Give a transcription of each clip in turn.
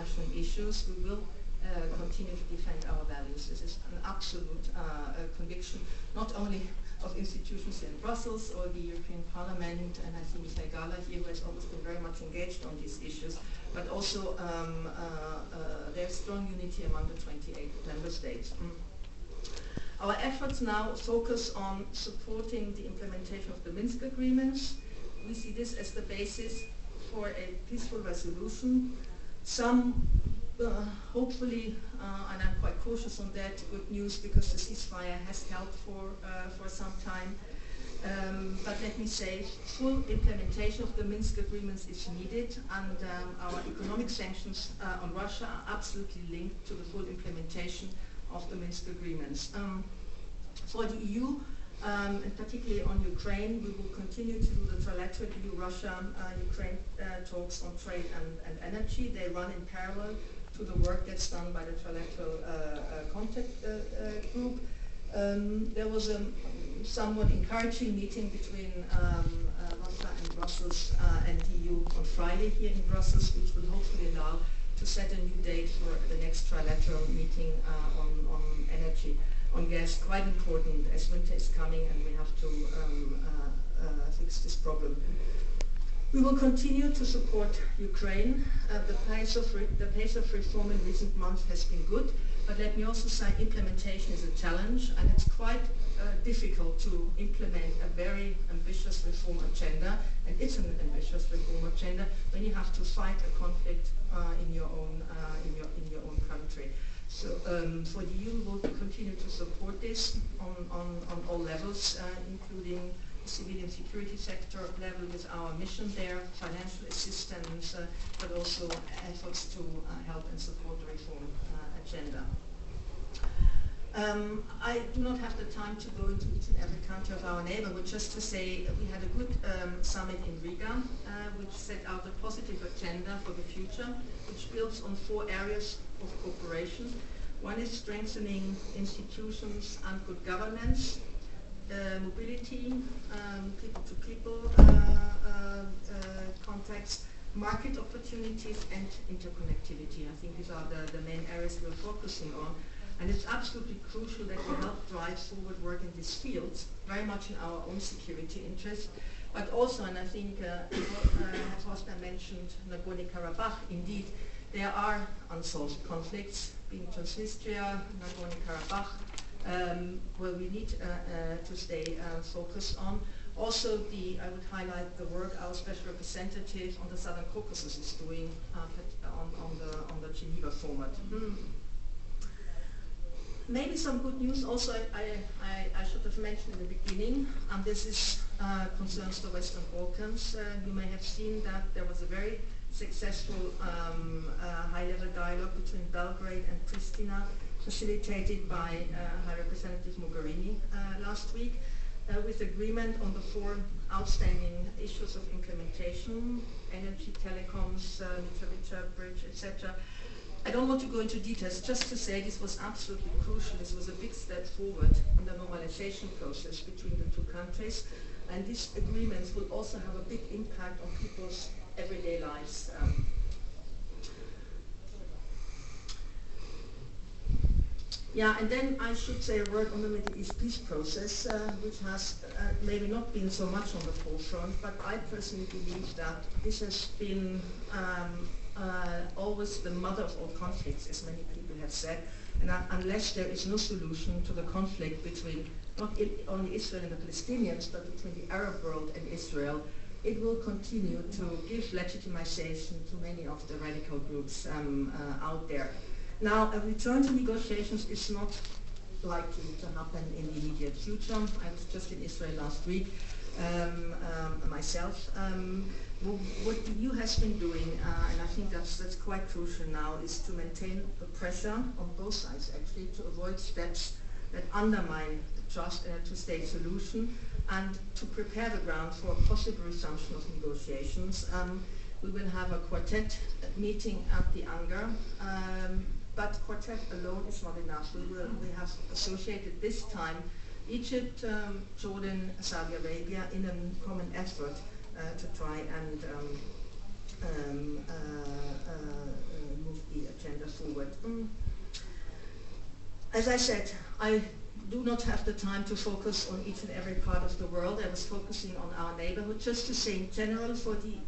international issues, we will continue to defend our values. This is an absolute conviction, not only of institutions in Brussels or the European Parliament, and I see Mr. Gala here, who has always been very much engaged on these issues, but also there's strong unity among the 28 member states. Our efforts now focus on supporting the implementation of the Minsk agreements. We see this as the basis for a peaceful resolution. Some, hopefully, and I'm quite cautious on that, good news because the ceasefire has held for some time. But let me say, full implementation of the Minsk agreements is needed, and our economic sanctions on Russia are absolutely linked to the full implementation of the Minsk agreements. For the EU, and particularly on Ukraine, we will continue to do the trilateral EU-Russia-Ukraine talks on trade and energy. They run in parallel to the work that's done by the trilateral contact group. There was a somewhat encouraging meeting between Russia and Brussels and the EU on Friday here in Brussels, which will hopefully allow to set a new date for the next trilateral meeting on energy, on gas. Quite important as winter is coming and we have to fix this problem. We will continue to support Ukraine. The pace of reform in recent months has been good, but let me also say implementation is a challenge, and it's quite difficult to implement a very ambitious reform agenda, and it's an ambitious reform agenda when you have to fight a conflict in your own country. So for the EU, we'll continue to support this on all levels, including the civilian security sector level with our mission there, financial assistance, but also efforts to help and support the reform agenda. I do not have the time to go into each and every country of our neighborhood, just to say we had a good summit in Riga, which set out a positive agenda for the future, which builds on 4 areas of cooperation. One is strengthening institutions and good governance, mobility, people-to-people contacts, market opportunities, and interconnectivity. I think these are the main areas we're focusing on. And it's absolutely crucial that we help drive forward work in these fields, very much in our own security interest, but also, and I think Horst mentioned Nagorno-Karabakh, indeed, there are unsolved conflicts, being Transnistria, Nagorno-Karabakh, where we need to stay focused on. Also, I would highlight the work our special representative on the Southern Caucasus is doing on the Geneva format. Maybe some good news also I should have mentioned in the beginning, and this is concerns the Western Balkans. You may have seen that there was a very successful high-level dialogue between Belgrade and Pristina, facilitated by High Representative Mogherini last week, with agreement on the 4 outstanding issues of implementation: energy, telecoms, Mitrovica Bridge, etc. I don't want to go into details, just to say this was absolutely crucial. This was a big step forward in the normalization process between the 2 countries, and these agreements will also have a big impact on people's everyday lives. Yeah, and then I should say a word on the Middle East peace process, which has maybe not been so much on the forefront, but I personally believe that this has been always the mother of all conflicts, as many people have said, and unless there is no solution to the conflict between not only Israel and the Palestinians, but between the Arab world and Israel, it will continue to give legitimization to many of the radical groups out there. Now, a return to negotiations is not likely to happen in the immediate future. I was just in Israel last week myself. What the EU has been doing, and I think that's quite crucial now, is to maintain the pressure on both sides, actually, to avoid steps that undermine the trust in a 2-state solution, and to prepare the ground for a possible resumption of negotiations. We will have a quartet meeting at the Anger, but quartet alone is not enough. We have associated this time Egypt, Jordan, Saudi Arabia in a common effort to try and move the as I said, I do not have the time to focus on each and every part of the world. I was focusing on our neighborhood. Just to say, in general, for the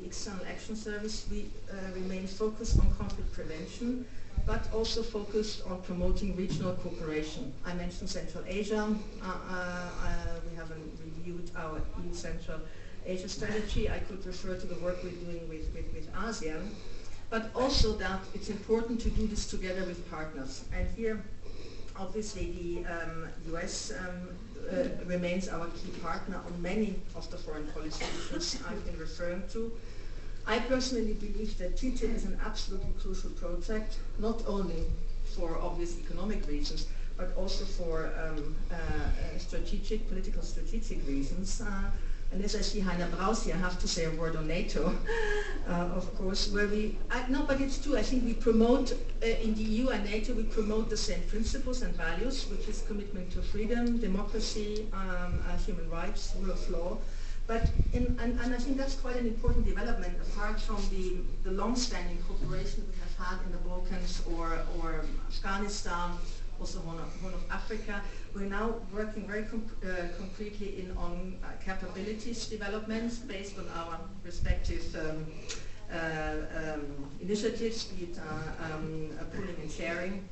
External Action Service, we remain focused on conflict prevention, but also focused on promoting regional cooperation. I mentioned Central Asia. We haven't reviewed our EU Central Asia strategy. I could refer to the work we're doing with ASEAN, but also that it's important to do this together with partners. And here, obviously, the US remains our key partner on many of the foreign policy issues I've been referring to. I personally believe that TTIP is an absolutely crucial project, not only for obvious economic reasons, but also for political strategic reasons. And as I see Heiner Braus here, I have to say a word on NATO, of course, where no, but it's true, I think we promote, in the EU and NATO, we promote the same principles and values, which is commitment to freedom, democracy, human rights, rule of law. But and I think that's quite an important development, apart from the long-standing cooperation we have had in the Balkans or Afghanistan, also Horn of Africa. We're now working very concretely on capabilities developments based on our respective initiatives, be it pooling and sharing,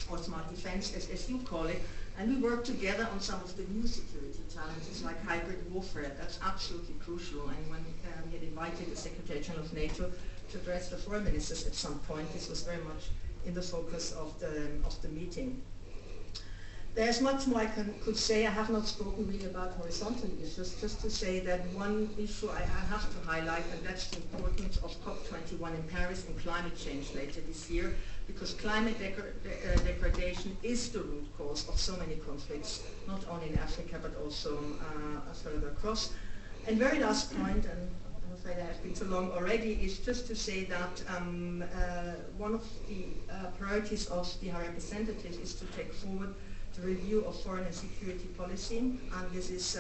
or smart defense, as you call it. And we work together on some of the new security challenges like hybrid warfare. That's absolutely crucial. And when we had invited the Secretary General of NATO to address the foreign ministers at some point, this was very much in the focus of the meeting. There's much more I could say. I have not spoken really about horizontal issues, just to say that one issue I have to highlight, and that's the importance of COP21 in Paris and climate change later this year, because climate degradation is the root cause of so many conflicts, not only in Africa but also further across. And very last point, and I'm afraid I have been too long already, is just to say that one of the priorities of the High Representative is to take forward the review of foreign and security policy, and this is